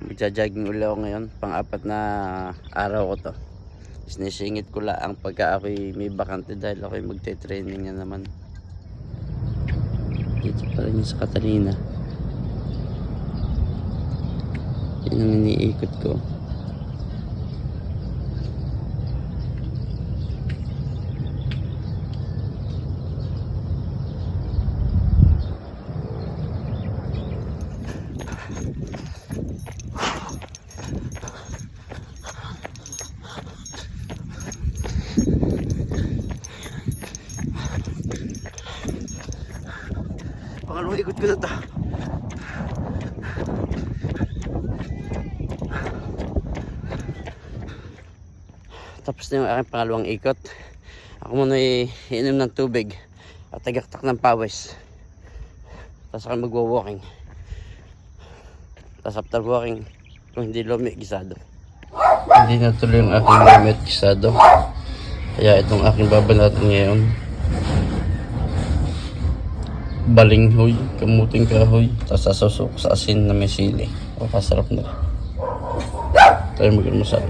Magja-jogging ulit ako ngayon. Pang-apat na araw ko to. Sinisingit ko lang pagka ako'y may bakante dahil ako'y magte-training na naman. Dito pa rin sa Catalina. Yan ang iniikot ko. Pangalawang ikot ko na ito. Tapos na yung aking pangalawang ikot. Ako muna iinom ng tubig at tagaktak ng pawis. Tapos ako magwa-walking. Tapos after walking, kung hindi lumi, gisado. Hindi natuloy yung aking lumi at gisado. Kaya itong aking babanatan ngayon, balinghoy, kamuting kahoy, tapos sasusok sa asin na may sili. Masarap na. Tayo mag-almusal.